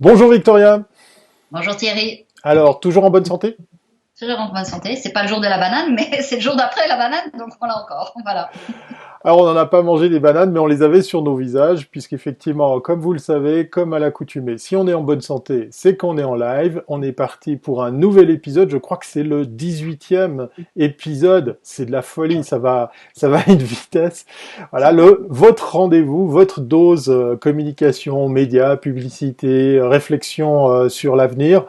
Bonjour Victoria. Bonjour Thierry, Alors, toujours en bonne santé? toujours en bonne santé. C'est pas le jour de la banane, mais c'est le jour d'après la banane, donc voilà encore. Voilà. Alors, on n'en a pas mangé des bananes, mais on les avait sur nos visages, puisqu'effectivement, comme vous le savez, comme à l'accoutumée, si on est en bonne santé, c'est qu'on est en live. On est parti pour un nouvel épisode. Je crois que c'est le 18e épisode. C'est de la folie. Ça va à une vitesse. Voilà, votre rendez-vous, votre dose communication, médias, publicité, réflexion sur l'avenir.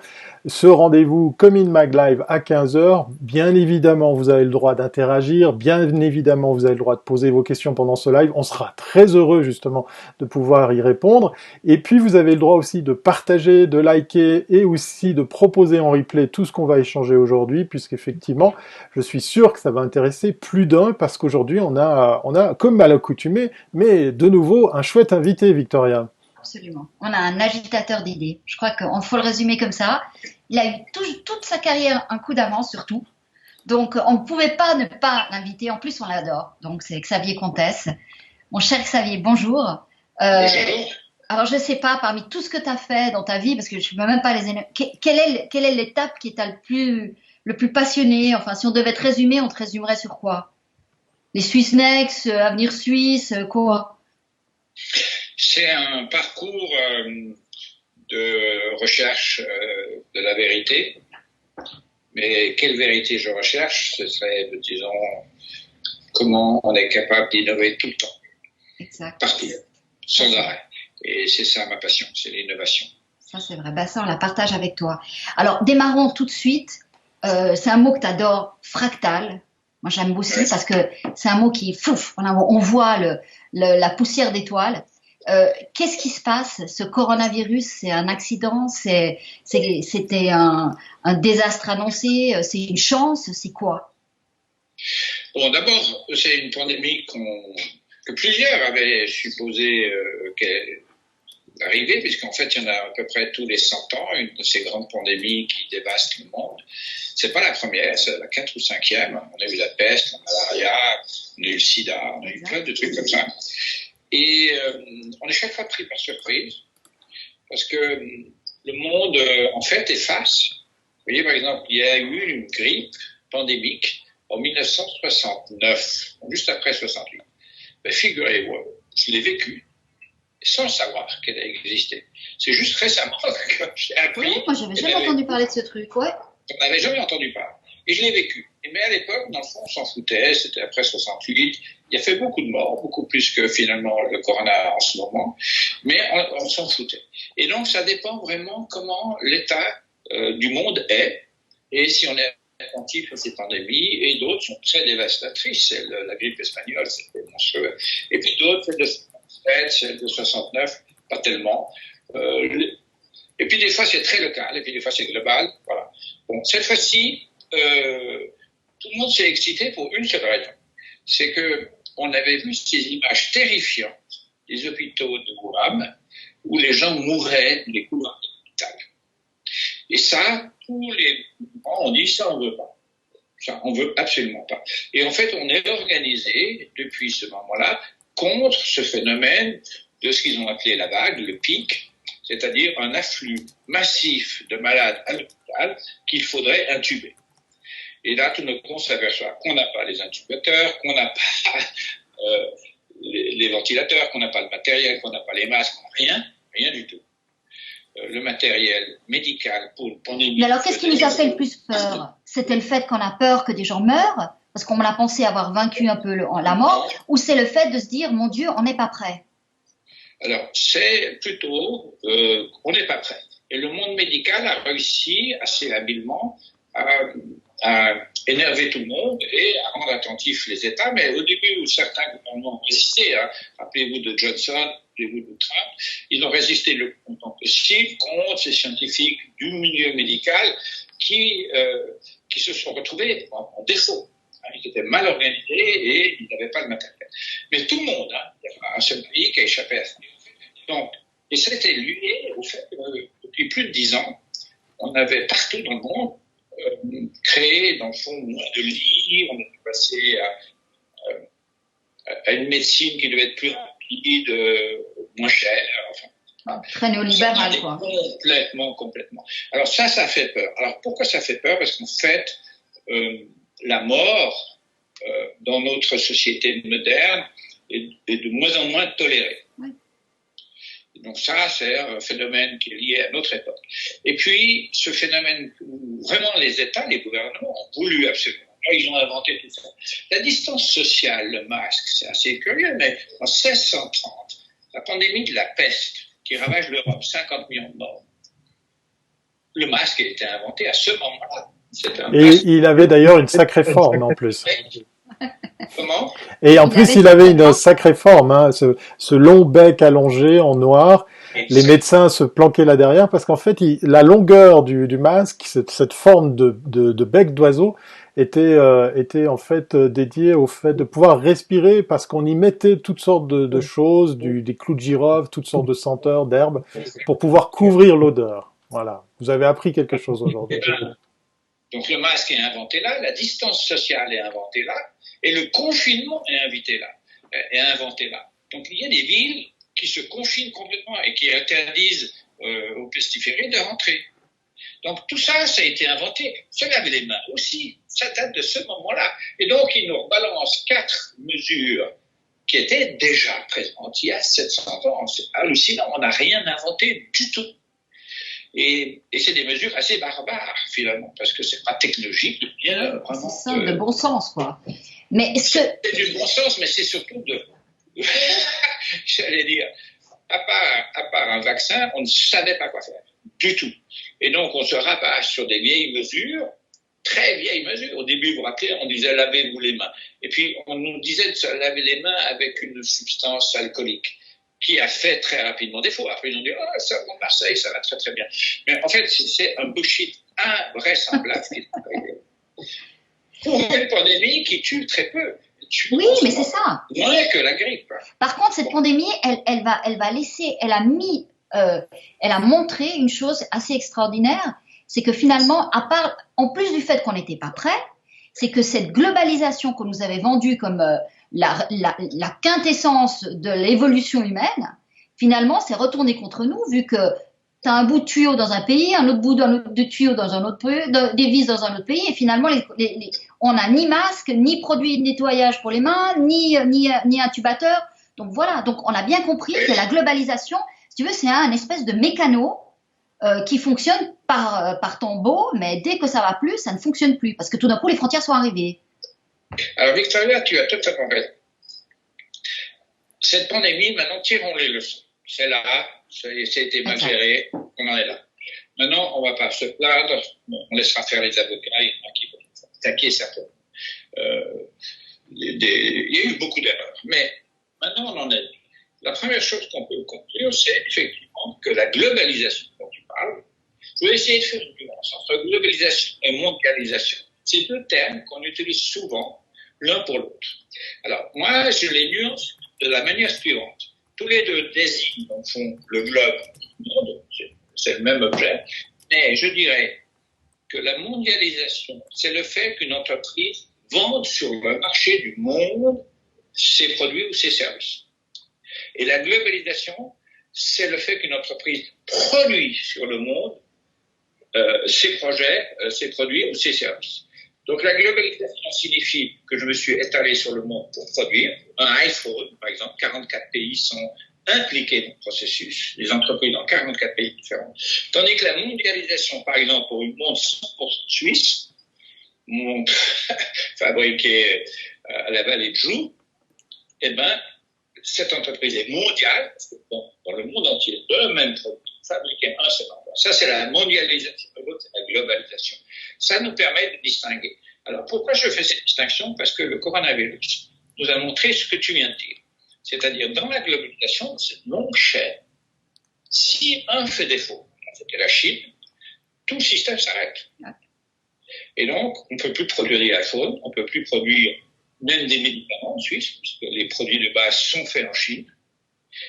Ce rendez-vous comme in Mag Live à 15 heures. Bien évidemment, vous avez le droit d'interagir. Bien évidemment, vous avez le droit de poser vos questions pendant ce live. On sera très heureux justement de pouvoir y répondre. Et puis, vous avez le droit aussi de partager, de liker et aussi de proposer en replay tout ce qu'on va échanger aujourd'hui, puisqu'effectivement, je suis sûr que ça va intéresser plus d'un parce qu'aujourd'hui, on a, comme à l'accoutumée, mais de nouveau, un chouette invité, Victoria. Absolument. On a un agitateur d'idées. Je crois qu'il faut le résumer comme ça. Il a eu toute sa carrière un coup d'avance sur tout. Donc, on ne pouvait pas ne pas l'inviter. En plus, on l'adore. Donc, c'est Xavier Comtesse. Mon cher Xavier, bonjour. Euh, alors, je ne sais pas, parmi tout ce que tu as fait dans ta vie, parce que je ne peux même pas quelle est l'étape qui t'a le plus passionné? Enfin, si on devait te résumer, on te résumerait sur quoi? Les Swiss Next, Avenir Suisse, quoi? C'est un parcours de recherche de la vérité. Mais quelle vérité je recherche? Ce serait, disons, comment on est capable d'innover tout le temps, Exact. partout, sans arrêt. Et c'est ça ma passion, c'est l'innovation. Ça, c'est vrai. Bah, ça, on la partage avec toi. Alors, démarrons tout de suite. C'est un mot que tu adores, fractal. Moi, j'aime aussi Ouais. parce que c'est un mot qui est fou. On voit la poussière d'étoiles. Qu'est-ce qui se passe? Ce coronavirus, c'est un accident? C'était un désastre annoncé? C'est une chance? C'est quoi? Bon, d'abord, c'est une pandémie que plusieurs avaient supposé qu'elle arrivait, puisqu'en fait, il y en a à peu près tous les 100 ans, une de ces grandes pandémies qui dévastent le monde. C'est pas la première, c'est la 4 ou 5e. On a eu la peste, la malaria, on a eu le sida, on a eu plein de trucs comme ça. Et on est chaque fois pris par surprise, parce que le monde, en fait, est face. Vous voyez, par exemple, il y a eu une grippe pandémique en 1969, juste après 68. Ben, figurez-vous, je l'ai vécu sans savoir qu'elle a existé. C'est juste récemment que j'ai Oui, appris. moi, j'avais jamais entendu parler de ce truc. Ouais. On n'avait jamais entendu parler. Et je l'ai vécu. Mais à l'époque, dans le fond, on s'en foutait. C'était après 68. Il y a fait beaucoup de morts, beaucoup plus que finalement le corona en ce moment. Mais on s'en foutait. Et donc, ça dépend vraiment comment l'état du monde est. Et si on est attentif à ces pandémies, et d'autres sont très dévastatrices. La grippe espagnole, c'était monstrueux. Et puis d'autres, celle de 67, celle de 69, pas tellement. Et puis des fois, c'est très local, et puis des fois, c'est global. Voilà. Bon, cette fois-ci, tout le monde s'est excité pour une seule raison. C'est que on avait vu ces images terrifiantes des hôpitaux de Wuhan, où les gens mouraient des couloirs de l'hôpital. Et ça, tous les mouvements ont dit ça, on veut pas. Ça, on veut absolument pas. Et en fait, on est organisé depuis ce moment-là contre ce phénomène de ce qu'ils ont appelé la vague, le pic, c'est-à-dire un afflux massif de malades à l'hôpital qu'il faudrait intuber. Et là, tout d'un coup, on s'aperçoit qu'on n'a pas les intubateurs, qu'on n'a pas les ventilateurs, qu'on n'a pas le matériel, qu'on n'a pas les masques, rien du tout. Le matériel médical pour une pandémie. Mais alors, qu'est-ce qui nous a fait le plus peur? C'était le fait qu'on a peur que des gens meurent, parce qu'on a pensé avoir vaincu un peu la mort, ou c'est le fait de se dire, mon Dieu, on n'est pas prêt? Alors, c'est plutôt on n'est pas prêt. Et le monde médical a réussi assez habilement à énerver tout le monde et à rendre attentifs les États. Mais au début, où certains gouvernements ont résisté, rappelez-vous de Johnson, rappelez-vous de Trump, ils ont résisté le plus longtemps possible contre ces scientifiques du milieu médical qui se sont retrouvés en défaut. Ils étaient mal organisés et ils n'avaient pas le matériel. Mais tout le monde, il y a un seul pays qui a échappé à ça. Donc, et c'était lié au fait que depuis plus de 10 ans, on avait partout dans le monde créé, dans le fond, moins de lits, on était passé à une médecine qui devait être plus rapide, moins chère. Enfin, Très néolibéral, quoi. Complètement. Alors ça fait peur. Alors pourquoi ça fait peur? Parce qu'en fait, la mort dans notre société moderne est de moins en moins tolérée. Oui. Donc ça, c'est un phénomène qui est lié à notre époque. Et puis, ce phénomène où vraiment les États, les gouvernements ont voulu absolument. Ils ont inventé tout ça. La distance sociale, le masque, c'est assez curieux, mais en 1630, la pandémie de la peste qui ravage l'Europe, 50 millions de morts, le masque a été inventé à ce moment-là. Et il avait d'ailleurs une sacrée forme en plus. Comment? Et en plus, il avait une sacrée forme, hein, ce long bec allongé en noir. Les médecins se planquaient là derrière parce qu'en fait, la longueur du masque, cette forme de bec d'oiseau, était en fait dédiée au fait de pouvoir respirer parce qu'on y mettait toutes sortes de choses, des clous de girofle, toutes sortes de senteurs, d'herbes, pour pouvoir couvrir l'odeur. Voilà. Vous avez appris quelque chose aujourd'hui. Donc le masque est inventé là, la distance sociale est inventée là, et le confinement est inventé là. Donc il y a des villes qui se confinent complètement et qui interdisent aux pestiférés de rentrer. Donc tout ça, ça a été inventé. Se laver les mains aussi, ça date de ce moment-là. Et donc ils nous rebalancent 4 mesures qui étaient déjà présentes il y a 700 ans. C'est hallucinant, on n'a rien inventé du tout. Et c'est des mesures assez barbares, finalement, parce que c'est pas technologique, bien vraiment. C'est ça, de bon sens, quoi. Mais c'est du bon sens, mais c'est surtout j'allais dire, à part un vaccin, on ne savait pas quoi faire, du tout. Et donc, on se rabâche sur des vieilles mesures, très vieilles mesures. Au début, vous vous rappelez, on disait lavez-vous les mains. Et puis, on nous disait de se laver les mains avec une substance alcoolique, qui a fait très rapidement défaut. Après, ils ont dit, oh, ça, à Marseille, ça va très, très bien. Mais en fait, c'est un bullshit invraisemblable. Pour une pandémie qui tue très peu. Oui, mais c'est ça. Moins que la grippe. Par contre, cette pandémie, elle va laisser, elle a montré une chose assez extraordinaire, c'est que finalement, en plus du fait qu'on n'était pas prêt, c'est que cette globalisation qu'on nous avait vendue comme la quintessence de l'évolution humaine, finalement, s'est retournée contre nous, vu que tu as un bout de tuyau dans un pays, un autre bout de tuyau dans un autre pays, des vis dans un autre pays, et finalement, on n'a ni masque, ni produit de nettoyage pour les mains, ni intubateur. Donc voilà, donc on a bien compris que la globalisation, si tu veux, c'est un espèce de mécano qui fonctionne par tombeau, mais dès que ça va plus, ça ne fonctionne plus, parce que tout d'un coup, les frontières sont arrivées. Alors Victoria, tu as tout à fait raison. Cette pandémie, maintenant, tirons les leçons. C'est là, ça a été mal géré, on en est là. Maintenant, on ne va pas se plaindre, on laissera faire les avocats, il y en a qui vont attaquer certainement. Il y a eu beaucoup d'erreurs, mais maintenant on en est. La première chose qu'on peut conclure, c'est effectivement que la globalisation dont tu parles, je vais essayer de faire une nuance entre globalisation et mondialisation. C'est deux termes qu'on utilise souvent l'un pour l'autre. Alors, moi, je les nuance de la manière suivante. Tous les deux désignent, au fond, le globe du monde, c'est le même objet, mais je dirais que la mondialisation, c'est le fait qu'une entreprise vende sur le marché du monde ses produits ou ses services. Et la globalisation, c'est le fait qu'une entreprise produit sur le monde ses projets, ses produits ou ses services. Donc la globalisation signifie que je me suis étalé sur le monde pour produire. Un iPhone, par exemple, 44 pays sont impliqués dans le processus, les entreprises dans 44 pays différents. Tandis que la mondialisation, par exemple, pour une montre 100% suisse, montre fabriquée à la vallée de Joux, eh ben, cette entreprise est mondiale, parce que bon, dans le monde entier, le même produit, fabriqué à un seul endroit. Ça, c'est la mondialisation. L'autre, c'est la globalisation. Ça nous permet de distinguer. Alors, pourquoi je fais cette distinction? Parce que le coronavirus nous a montré ce que tu viens de dire. C'est-à-dire, dans la globalisation, cette longue chaîne, si un fait défaut, c'était la Chine, tout le système s'arrête. Et donc, on ne peut plus produire des iPhones, on ne peut plus produire même des médicaments en Suisse, puisque les produits de base sont faits en Chine.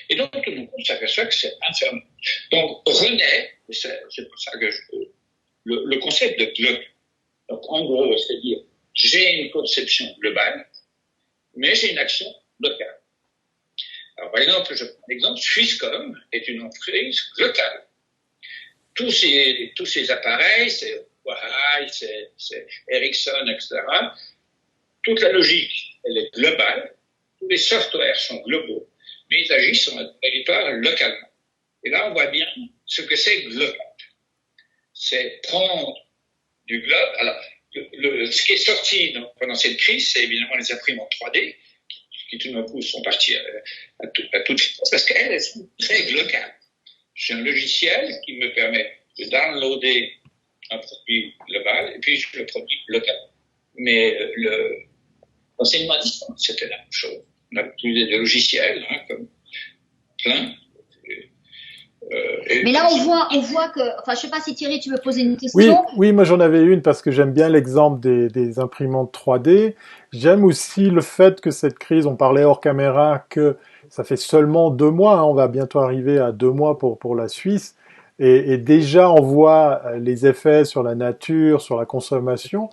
Et donc, tout le monde s'aperçoit que c'est infernal. Donc, renaît, c'est pour ça que le concept de globe. Donc, en gros, c'est-à-dire, j'ai une conception globale, mais j'ai une action locale. Alors, par exemple, je prends l'exemple, Swisscom est une entreprise locale. Tous ces appareils, c'est Huawei, c'est Ericsson, etc. Toute la logique, elle est globale. Tous les softwares sont globaux, mais ils agissent sur notre territoire localement. Et là, on voit bien ce que c'est global. C'est prendre du globe. Alors, ce qui est sorti pendant cette crise, c'est évidemment les imprimantes 3D, qui tout d'un coup sont partis à toute vitesse, parce qu'elles sont très locales. J'ai un logiciel qui me permet de downloader un produit global, et puis je le produis localement. Mais l'enseignement à distance, c'était la même chose. On a utilisé des logiciels, comme plein. Mais là, on voit que, enfin, je sais pas si Thierry, tu veux poser une question. Oui, moi j'en avais une parce que j'aime bien l'exemple des imprimantes 3D. J'aime aussi le fait que cette crise, on parlait hors caméra que ça fait seulement 2 mois, on va bientôt arriver à 2 mois pour la Suisse, et déjà on voit les effets sur la nature, sur la consommation.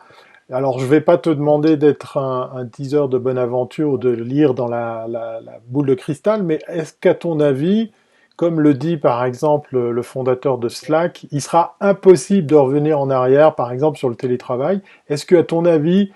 Alors je vais pas te demander d'être un teaser de bonne aventure ou de lire dans la boule de cristal, mais est-ce qu'à ton avis, comme le dit par exemple le fondateur de Slack, il sera impossible de revenir en arrière, par exemple sur le télétravail. Est-ce que, à ton avis,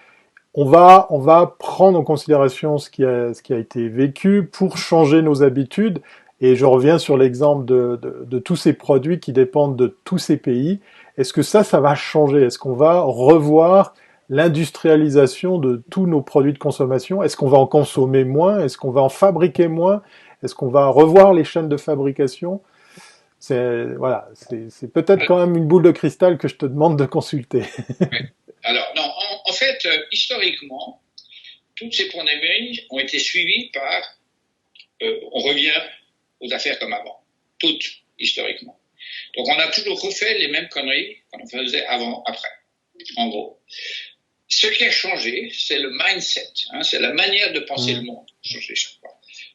on va prendre en considération ce qui a été vécu pour changer nos habitudes? Et je reviens sur l'exemple de tous ces produits qui dépendent de tous ces pays. Est-ce que ça va changer? Est-ce qu'on va revoir l'industrialisation de tous nos produits de consommation? Est-ce qu'on va en consommer moins? Est-ce qu'on va en fabriquer moins? Est-ce qu'on va revoir les chaînes de fabrication? C'est peut-être quand même une boule de cristal que je te demande de consulter. Alors, non, en fait, historiquement, toutes ces pandémies ont été suivies par, on revient aux affaires comme avant. Toutes, historiquement. Donc, on a toujours refait les mêmes conneries qu'on faisait avant, après, en gros. Ce qui a changé, c'est le mindset, c'est la manière de penser le monde, changé chaque fois.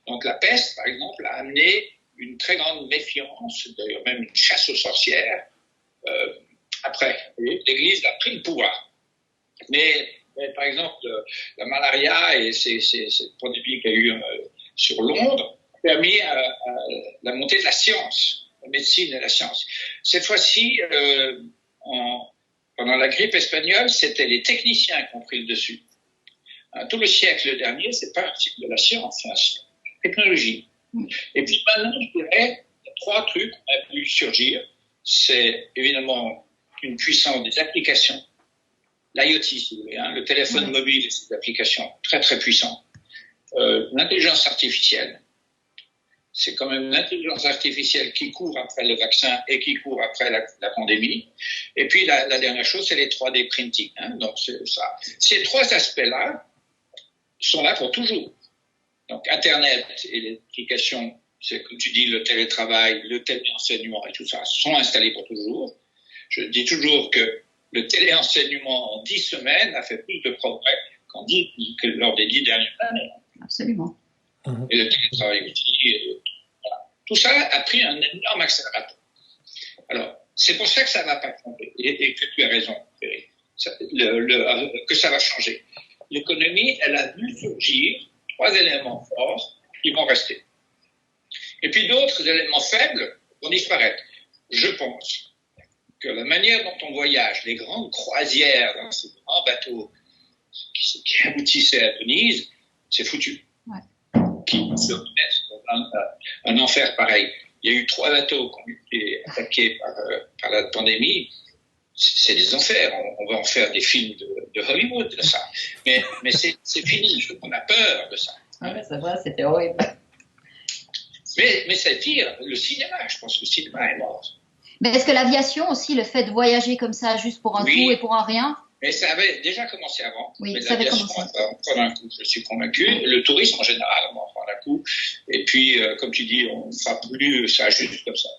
Donc la peste, par exemple, a amené une très grande méfiance, d'ailleurs même une chasse aux sorcières. Après, l'Église a pris le pouvoir. Mais par exemple, la malaria et cette pandémie qu'il y a eu sur Londres a permis la montée de la science, la médecine et la science. Cette fois-ci, pendant la grippe espagnole, c'était les techniciens qui ont pris le dessus. Tout le siècle dernier, c'est pas un cycle de la science, c'est un cycle technologie. Et puis maintenant, je dirais, il y a 3 trucs qui ont pu surgir. C'est évidemment une puissance des applications. L'IoT, si vous voulez, le téléphone mobile et ses applications très très puissantes. L'intelligence artificielle. C'est quand même l'intelligence artificielle qui court après le vaccin et qui court après la pandémie. Et puis la dernière chose, c'est les 3D printing. Donc c'est ça. Ces 3 aspects-là sont là pour toujours. Donc, Internet et les applications, c'est comme tu dis, le télétravail, le téléenseignement et tout ça, sont installés pour toujours. Je dis toujours que le téléenseignement en 10 semaines a fait plus de progrès que lors des 10 dernières années. Absolument. Et le télétravail aussi. Voilà. Tout ça a pris un énorme accélérateur. Alors, c'est pour ça que ça ne va pas changer. Et que tu as raison, Thierry, que ça va changer. L'économie, elle a vu surgir 3 éléments forts qui vont rester. Et puis d'autres éléments faibles vont disparaître. Je pense que la manière dont on voyage, les grandes croisières dans ces grands bateaux qui aboutissaient à Venise, c'est foutu. Ouais. Qui se remettent dans un enfer pareil. Il y a eu 3 bateaux qui ont été attaqués par la pandémie. C'est des enfers. On va en faire des films de Hollywood de ça. Mais c'est fini. On a peur de ça. Ah ouais, c'est vrai, c'était horrible. Mais ça tire le cinéma. Je pense que le cinéma est mort. Mais est-ce que l'aviation aussi, le fait de voyager comme ça, juste pour un tout et pour un rien? Mais ça avait déjà commencé avant. Oui, mais ça avait commencé. On va en prendre un coup, je suis convaincu. Le tourisme en général, on va en prendre un coup. Et puis, comme tu dis, on ne fera plus ça juste comme ça.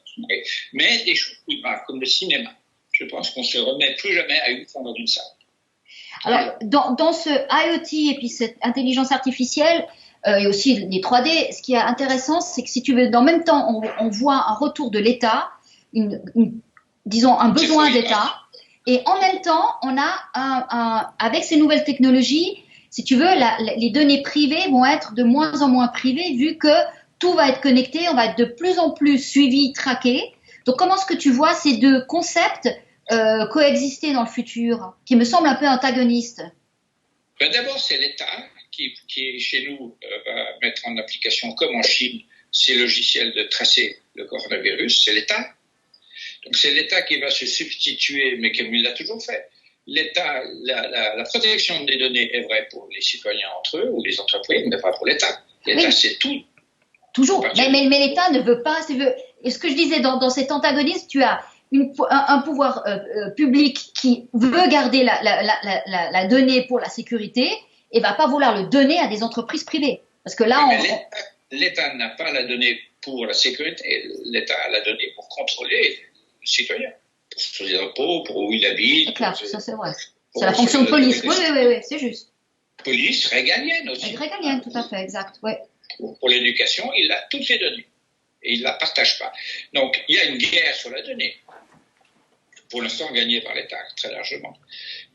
Mais des choses plus graves, comme le cinéma. Je pense qu'on se remet plus jamais à une fois dans une salle. Alors, dans ce IoT et puis cette intelligence artificielle, et aussi les 3D, ce qui est intéressant, c'est que si tu veux, dans le même temps, on voit un retour de l'État, disons un besoin d'État, et en même temps, on a avec ces nouvelles technologies, si tu veux, les données privées vont être de moins en moins privées, vu que tout va être connecté, on va être de plus en plus suivi, traqué. Donc, comment est-ce que tu vois ces deux concepts coexister dans le futur, qui me semblent un peu antagonistes? D'abord, c'est l'État qui, chez nous, va mettre en application, comme en Chine, ces logiciels de tracer le coronavirus. C'est l'État. Donc, c'est l'État qui va se substituer, mais comme il l'a toujours fait. L'État, la protection des données est vraie pour les citoyens entre eux ou les entreprises, mais pas pour l'État. L'État, oui. C'est tout. Toujours. Mais l'État ne veut pas. Et ce que je disais dans cet antagonisme, tu as un pouvoir public qui veut garder la donnée pour la sécurité et va pas vouloir le donner à des entreprises privées. Parce que là, l'État n'a pas la donnée pour la sécurité. L'État a la donnée pour contrôler le citoyen, pour ses impôts, pour où il habite. C'est clair, ça c'est vrai. C'est la fonction de police. Oui, c'est juste. Police régalienne aussi. Régalienne, tout à fait, exact. Ouais. Pour l'éducation, il a toutes les données. Et il ne la partage pas. Donc, il y a une guerre sur la donnée. Pour l'instant, gagnée par l'État, très largement.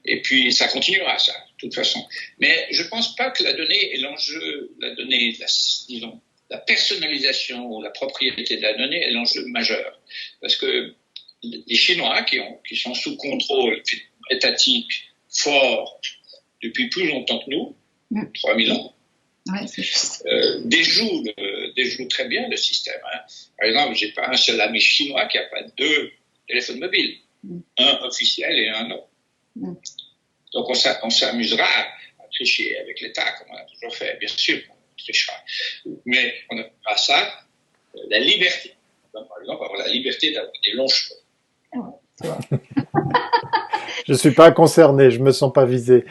Et puis, ça continuera, ça, de toute façon. Mais je ne pense pas que la donnée est l'enjeu, disons, la personnalisation ou la propriété de la donnée est l'enjeu majeur. Parce que les Chinois, qui sont sous contrôle étatique fort depuis plus longtemps que nous, 3000 ans, ouais, c'est juste. déjouent très bien le système. Hein. Par exemple, je n'ai pas un seul ami chinois qui n'a pas 2 téléphones mobiles, un officiel et un autre. Donc on s'amusera à tricher avec l'État, comme on a toujours fait, bien sûr, on trichera. Mais on n'a pas ça, la liberté. Donc, par exemple, avoir la liberté d'avoir des longs cheveux. Je suis pas concerné, je me sens pas visé.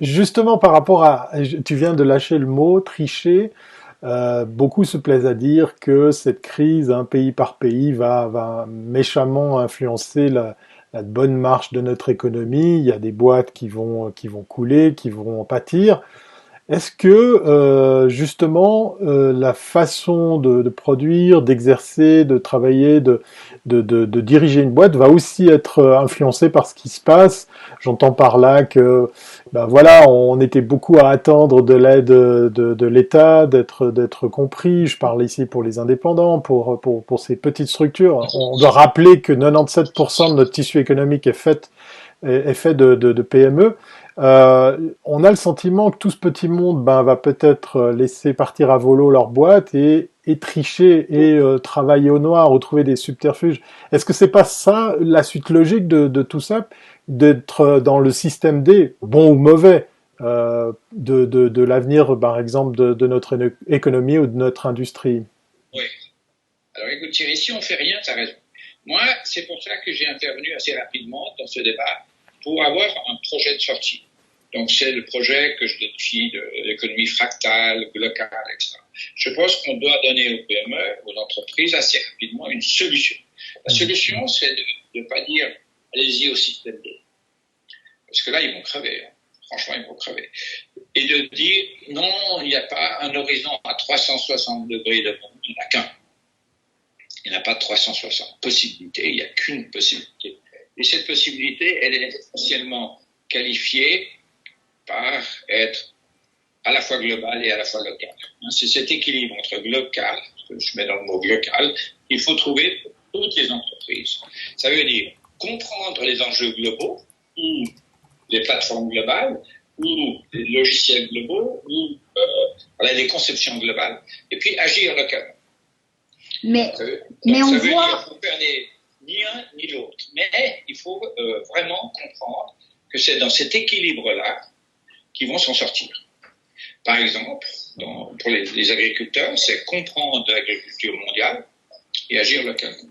Justement, par rapport à, tu viens de lâcher le mot tricher. Beaucoup se plaisent à dire que cette crise, pays par pays, va méchamment influencer la bonne marche de notre économie. Il y a des boîtes qui vont couler, qui vont pâtir. Est-ce que justement la façon de produire, d'exercer, de travailler, de diriger une boîte va aussi être influencée par ce qui se passe? J'entends par là que voilà, on était beaucoup à attendre de l'aide de l'État, d'être compris. Je parle ici pour les indépendants, pour ces petites structures. On doit rappeler que 97% de notre tissu économique est fait de PME. On a le sentiment que tout ce petit monde va peut-être laisser partir à volo leur boîte et tricher et travailler au noir ou trouver des subterfuges. Est-ce que c'est pas ça la suite logique de tout ça, d'être dans le système D, bon ou mauvais, de l'avenir, par exemple, de notre économie ou de notre industrie? Oui. Alors écoute Thierry, si on fait rien, tu as raison. Moi, c'est pour ça que j'ai intervenu assez rapidement dans ce débat, pour avoir un projet de sortie. Donc, c'est le projet que je défie de l'économie fractale, globale, etc. Je pense qu'on doit donner aux PME, aux entreprises, assez rapidement une solution. La solution, c'est de ne pas dire « allez-y au système D ». Parce que là, ils vont crever. Hein. Franchement, ils vont crever. Et de dire « non, il n'y a pas un horizon à 360 degrés de monde, il n'y en a qu'un ». Il n'y en a pas de 360 possibilités, il n'y a qu'une possibilité. Et cette possibilité, elle est essentiellement qualifiée par être à la fois globale et à la fois locale. C'est cet équilibre entre local, que je mets dans le mot local, qu'il faut trouver pour toutes les entreprises. Ça veut dire comprendre les enjeux globaux, ou les plateformes globales, ou les logiciels globaux, ou les conceptions globales, et puis agir localement. Mais on voit... dire qu'il ne faut faire ni un ni l'autre. Mais il faut vraiment comprendre que c'est dans cet équilibre-là qu'ils vont s'en sortir. Par exemple, pour les agriculteurs, c'est comprendre l'agriculture mondiale et agir localement.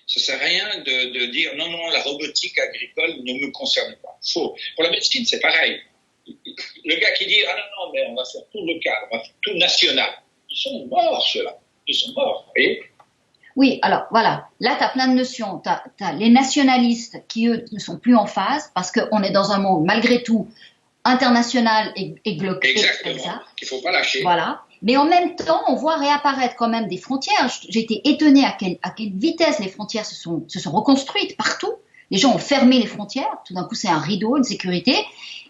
Ça ne sert à rien de dire « non, la robotique agricole ne me concerne pas ». Faux. Pour la médecine, c'est pareil. Le gars qui dit « ah non, mais on va faire tout local, on va faire tout national », ils sont morts, ceux-là. Ils sont morts, vous voyez ? Oui, alors voilà, là tu as plein de notions. Tu as les nationalistes qui, eux, ne sont plus en phase parce qu'on est dans un monde, malgré tout, international et global. Exactement, qu'il ne faut pas lâcher. Voilà. Mais en même temps, on voit réapparaître quand même des frontières. J'ai été étonnée à quelle vitesse les frontières se sont reconstruites partout. Les gens ont fermé les frontières. Tout d'un coup, c'est un rideau, une sécurité.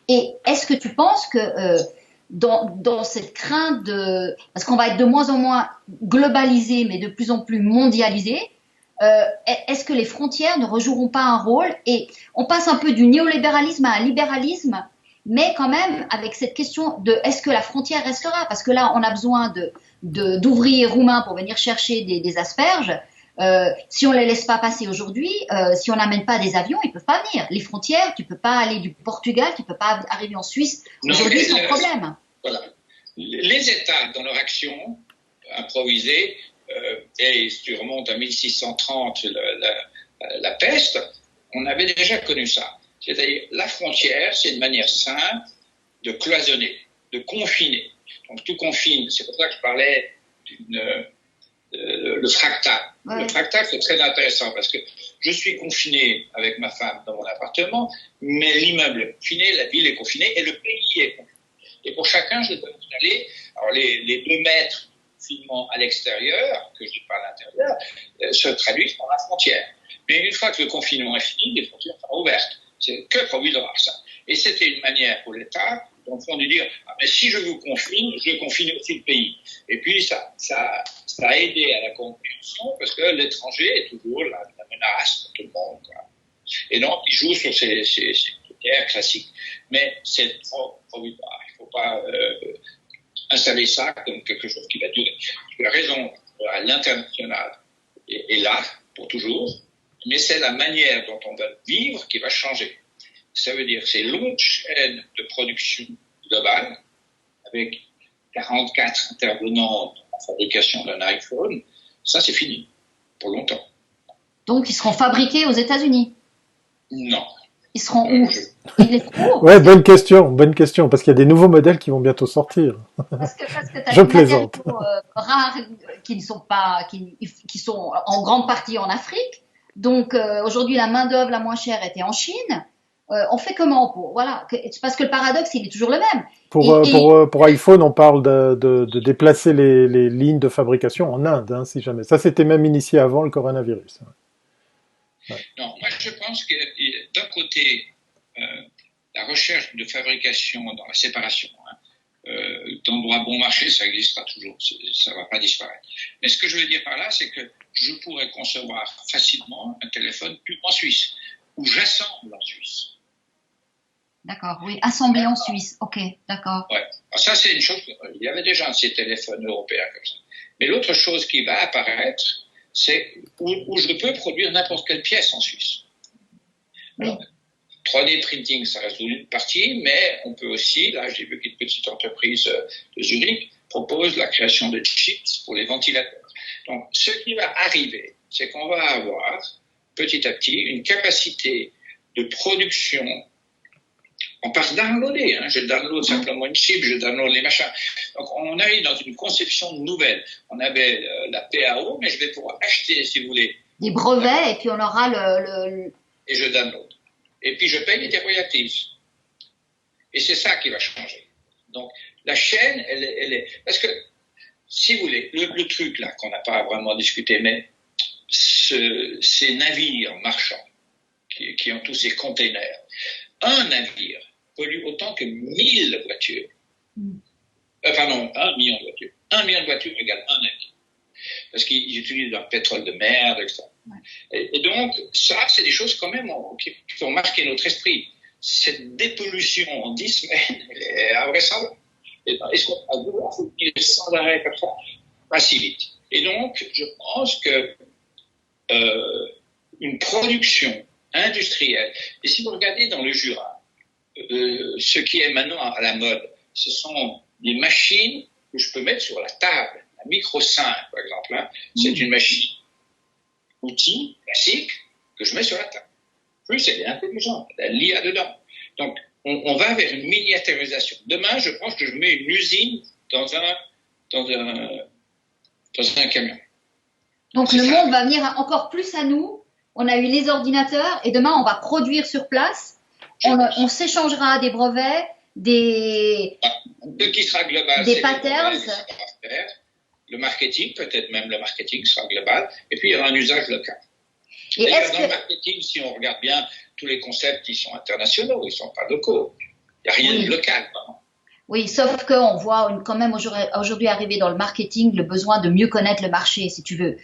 Et est-ce que tu penses que dans cette crainte parce qu'on va être de moins en moins globalisé, mais de plus en plus mondialisé. Est-ce que les frontières ne rejoueront pas un rôle? Et on passe un peu du néolibéralisme à un libéralisme, mais quand même avec cette question de est-ce que la frontière restera? Parce que là, on a besoin d'ouvriers roumains pour venir chercher des asperges. Si on les laisse pas passer aujourd'hui, si on n'amène pas des avions, ils peuvent pas venir. Les frontières, tu peux pas aller du Portugal, tu peux pas arriver en Suisse aujourd'hui sans problème. Voilà. Les États, dans leur action improvisée, et si tu remontes à 1630, la peste, on avait déjà connu ça. C'est-à-dire, la frontière, c'est une manière simple de cloisonner, de confiner. Donc, tout confine. C'est pour ça que je parlais le fractal. Ouais. Le fractal, c'est très intéressant parce que je suis confiné avec ma femme dans mon appartement, mais l'immeuble est confiné, la ville est confinée et le pays est confiné. Et pour chacun, je dois installer les 2 mètres finement à l'extérieur, que je n'ai pas à l'intérieur, se traduisent par la frontière. Mais une fois que le confinement est fini, les frontières sont ouvertes. C'est que provisoire, ça. Et c'était une manière pour l'État, dans le fond, de dire mais si je vous confine, je confine aussi le pays. Et puis, ça a aidé à la compréhension, parce que l'étranger est toujours la menace pour tout le monde. Quoi. Et donc, il joue sur ces critères classiques. Mais c'est trop provisoire. Il ne faut pas installer ça comme quelque chose qui va durer. La raison à l'international est là pour toujours, mais c'est la manière dont on va vivre qui va changer. Ça veut dire que ces longues chaînes de production globale, avec 44 intervenants dans la fabrication d'un iPhone, ça c'est fini, pour longtemps. Donc ils seront fabriqués aux États-Unis? Non. Ils seront où? Ouais, bonne question, parce qu'il y a des nouveaux modèles qui vont bientôt sortir. Parce que je plaisante. Rares qui ne sont pas, qui sont en grande partie en Afrique. Donc aujourd'hui, la main d'œuvre la moins chère était en Chine. On fait comment voilà, parce que le paradoxe, il est toujours le même. Pour iPhone, on parle de déplacer les lignes de fabrication en Inde, hein, si jamais. Ça, c'était même initié avant le coronavirus. Ouais. Non, moi je pense que d'un côté, la recherche de fabrication dans la séparation, dans le droit bon marché, ça existera toujours, ça ne va pas disparaître. Mais ce que je veux dire par là, c'est que je pourrais concevoir facilement un téléphone en Suisse, où j'assemble en Suisse. D'accord, oui, assemblé en Suisse, ok, d'accord. Ouais. Alors ça c'est une chose, il y avait déjà ces téléphones européens comme ça. Mais l'autre chose qui va apparaître, c'est où je peux produire n'importe quelle pièce en Suisse. Alors, 3D printing, ça reste une partie, mais on peut aussi, là j'ai vu qu'une petite entreprise de Zurich propose la création de chips pour les ventilateurs. Donc ce qui va arriver, c'est qu'on va avoir petit à petit une capacité de production. On passe downloader, je download simplement une chip, je download les machins. Donc on arrive dans une conception nouvelle. On avait la PAO, mais je vais pouvoir acheter, si vous voulez, des brevets, et puis on aura et je download. Et puis je paye des royalties. Et c'est ça qui va changer. Donc la chaîne, elle est... Parce que, si vous voulez, le truc là, qu'on n'a pas vraiment discuté, mais ces navires marchands qui ont tous ces containers, un navire pollue autant que 1000 voitures. Pardon, 1 million de voitures. 1 million de voitures égale un navire. Parce qu'ils utilisent un pétrole de merde, etc. Ouais. Et donc, ça, c'est des choses quand même qui ont marqué notre esprit. Cette dépollution en 10 semaines, elle est invraisemblable. Est-ce qu'on va vouloir soutenir sans arrêt comme ça? Pas si vite. Et donc, je pense que une production industrielle, et si vous regardez dans le Jura, ce qui est maintenant à la mode, ce sont des machines que je peux mettre sur la table. La Micro 5, par exemple, c'est une machine outil classique que je mets sur la table. Plus elle est intelligente, elle a l'IA dedans. Donc, on va vers une miniaturisation. Demain, je pense que je mets une usine dans un camion. Donc, le monde va venir encore plus à nous. On a eu les ordinateurs et demain, on va produire sur place. On s'échangera des brevets, ce qui sera global, des patterns. Le marketing, peut-être même le marketing sera global. Et puis, il y aura un usage local. D'ailleurs, dans le marketing, si on regarde bien, tous les concepts, ils sont internationaux, ils ne sont pas locaux. Il n'y a rien de local. Oui, sauf qu'on voit quand même aujourd'hui arriver dans le marketing le besoin de mieux connaître le marché, si tu veux.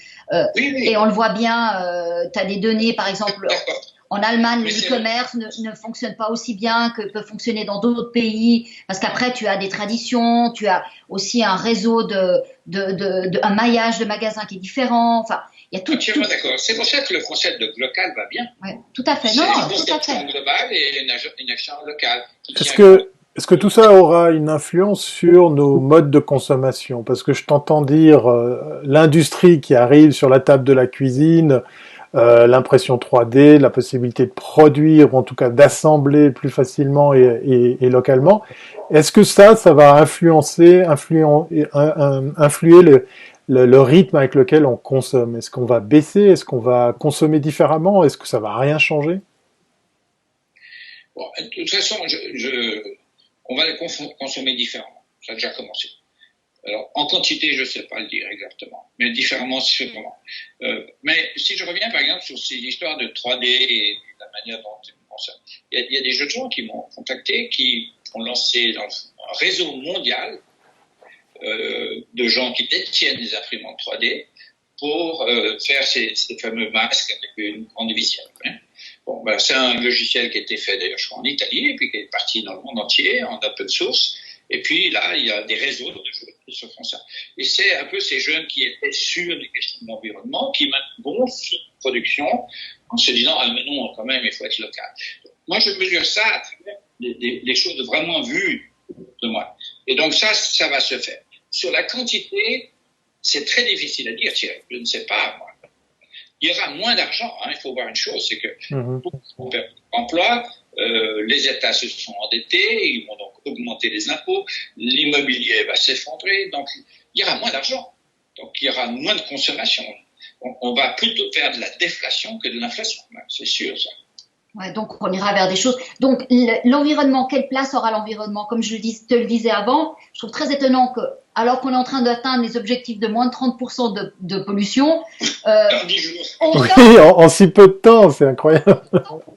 Oui, Et oui, on le voit bien, tu as des données, par exemple, d'accord. en Allemagne, Mais le c'est e-commerce ne fonctionne pas aussi bien que peut fonctionner dans d'autres pays, parce qu'après, tu as des traditions, tu as aussi un réseau un maillage de magasins qui est différent. Enfin, il y a tout. entièrement d'accord. C'est pour ça que le concept de local va bien. Ouais, tout à fait. Non, C'est une non, tout à conception fait. globale et une action locale qui Est-ce tient compte. est-ce que tout ça aura une influence sur nos modes de consommation? Parce que je t'entends dire l'industrie qui arrive sur la table de la cuisine, l'impression 3D, la possibilité de produire, ou en tout cas d'assembler plus facilement et localement. Est-ce que ça va influer le rythme avec lequel on consomme? Est-ce qu'on va baisser? Est-ce qu'on va consommer différemment? Est-ce que ça va rien changer? Bon, de toute façon, on va les consommer différemment. Ça a déjà commencé. Alors, en quantité, je ne sais pas le dire exactement, mais différemment, sûrement. Mais si je reviens, par exemple, sur ces histoires de 3D et la manière dont on consomme, il y a des jeunes gens qui m'ont contacté, qui ont lancé dans un réseau mondial de gens qui détiennent des imprimantes 3D pour faire ces fameux masques avec une grande visière. Hein. Bon, ben, c'est un logiciel qui a été fait d'ailleurs, je crois, en Italie, et puis qui est parti dans le monde entier en open source. Et puis là, il y a des réseaux de jeunes qui se font ça. Et c'est un peu ces jeunes qui étaient sûrs des questions de l'environnement, qui maintenant vont sur la production en se disant, ah mais non, quand même, il faut être local. Donc, moi, je mesure ça à travers des choses vraiment vues de moi. Et donc ça va se faire. Sur la quantité, c'est très difficile à dire, Thierry. Je ne sais pas, moi. Il y aura moins d'argent. Hein. Il faut voir une chose, c'est que pour perdre l'emploi, les États se sont endettés, ils vont donc augmenter les impôts, l'immobilier va s'effondrer, donc il y aura moins d'argent. Donc il y aura moins de consommation. On va plutôt faire de la déflation que de l'inflation, c'est sûr ça. Ouais, donc on ira vers des choses. Donc l'environnement, quelle place aura l'environnement? Comme te le disais avant, je trouve très étonnant que, alors qu'on est en train d'atteindre les objectifs de moins de 30% de pollution, Dans 10 jours. on Oui, sort. en si peu de temps, c'est incroyable.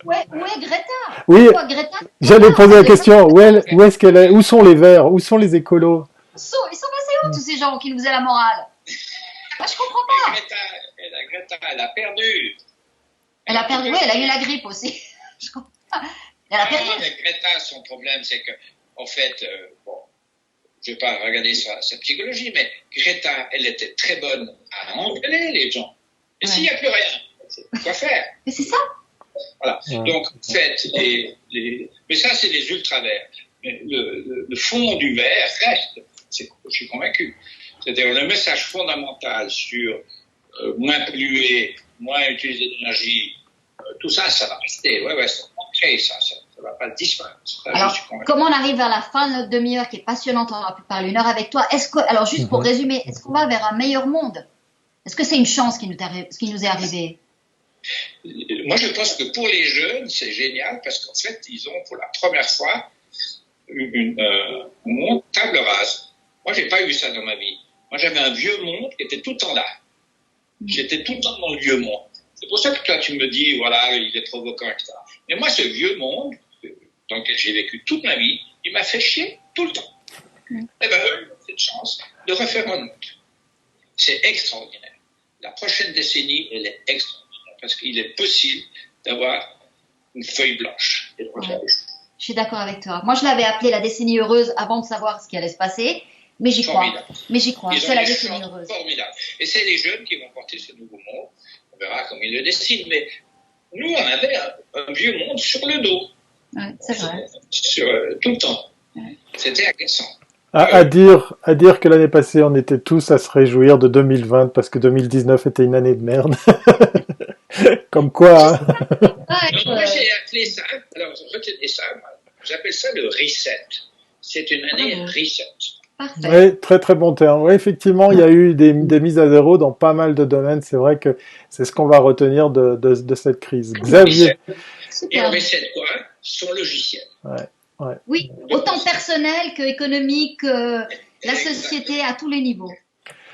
Où est Greta? Oui, Pourquoi Greta? j'allais poser la Elle est question, où est-ce qu'elle est? Où sont les verts? Où sont les écolos? ils sont passés où tous ces gens qui nous faisaient la morale? Moi, je comprends pas. Greta, elle a perdu. Elle a perdu, oui, elle a eu la grippe aussi. Je comprends pas. Elle a perdu. Mais Greta, son problème, c'est que, en fait, bon, je ne vais pas regarder sa psychologie, mais Greta, elle était très bonne à engueuler les gens. Et s'il n'y a plus rien, quoi faire? Mais c'est ça. Voilà. Donc, en fait, mais ça, c'est les ultraverts. Mais le fond du verre reste, je suis convaincu. C'est-à-dire le message fondamental sur moins polluer, moins utiliser d'énergie, tout ça, ça va rester. Ouais, ça va créer ça va pas disparaître. Ça, Alors, comme on arrive vers la fin de notre demi-heure qui est passionnante, on aura pu parler 1 heure avec toi. Alors, juste pour résumer, est-ce qu'on va vers un meilleur monde? Est-ce que c'est une chance qui nous est arrivée? Moi, je pense que pour les jeunes, c'est génial parce qu'en fait, ils ont pour la première fois une monde table rase. Moi, j'ai pas eu ça dans ma vie. Moi, j'avais un vieux monde qui était tout le temps là. J'étais tout le temps dans le vieux monde. C'est pour ça que toi, tu me dis, voilà, il est provoquant, etc. Mais moi, ce vieux monde, dans lequel j'ai vécu toute ma vie, il m'a fait chier tout le temps. Eh bien, eux, ils ont cette chance de refaire un autre. C'est extraordinaire. La prochaine décennie, elle est extraordinaire parce qu'il est possible d'avoir une feuille blanche et de refaire les choses. Je suis d'accord avec toi. Moi, je l'avais appelée la décennie heureuse avant de savoir ce qui allait se passer. Mais j'y crois. C'est la décennie heureuse. Formidable. Et c'est les jeunes qui vont porter ce nouveau monde. On verra comment ils le dessinent. Mais nous, on avait un vieux monde sur le dos. Ouais, c'est vrai. Tout le temps. Ouais. C'était agaçant. À dire que l'année passée, on était tous à se réjouir de 2020 parce que 2019 était une année de merde. Comme quoi, hein. Moi, j'ai appelé ça, alors retenez ça, j'appelle ça le reset. C'est une année reset. Parfait. Oui, très très bon terme. Oui, effectivement, il y a eu des mises à zéro dans pas mal de domaines. C'est vrai que c'est ce qu'on va retenir de cette crise. Xavier. Et on reset quoi? Son logiciel. Ouais. Oui, autant personnel que économique, la société à tous les niveaux.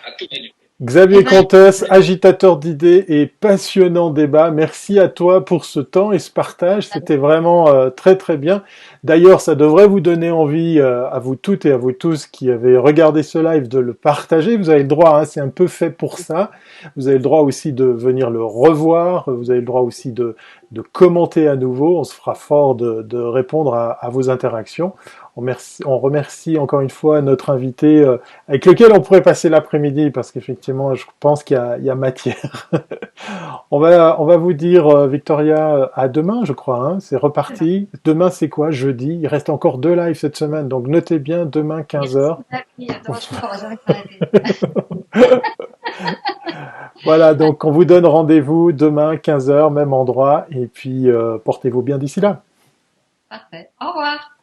À tous les niveaux. Xavier Eh ben, Comtesse, agitateur d'idées et passionnant débat. Merci à toi pour ce temps et ce partage. C'était vraiment très très bien. D'ailleurs, ça devrait vous donner envie à vous toutes et à vous tous qui avez regardé ce live de le partager. Vous avez le droit, hein, c'est un peu fait pour ça. Vous avez le droit aussi de venir le revoir. Vous avez le droit aussi de commenter à nouveau. On se fera fort de répondre à vos interactions. On remercie encore une fois notre invité avec lequel on pourrait passer l'après-midi parce qu'effectivement, je pense il y a matière. On va vous dire, Victoria, à demain, je crois. Hein, c'est reparti. Demain, c'est quoi? Jeudi. Il reste encore 2 lives cette semaine, donc notez bien demain 15 heures. je crois qu'on va jamais s'arrêter. Voilà, donc on vous donne rendez-vous demain 15 heures, même endroit, et puis portez-vous bien d'ici là. Parfait. Au revoir.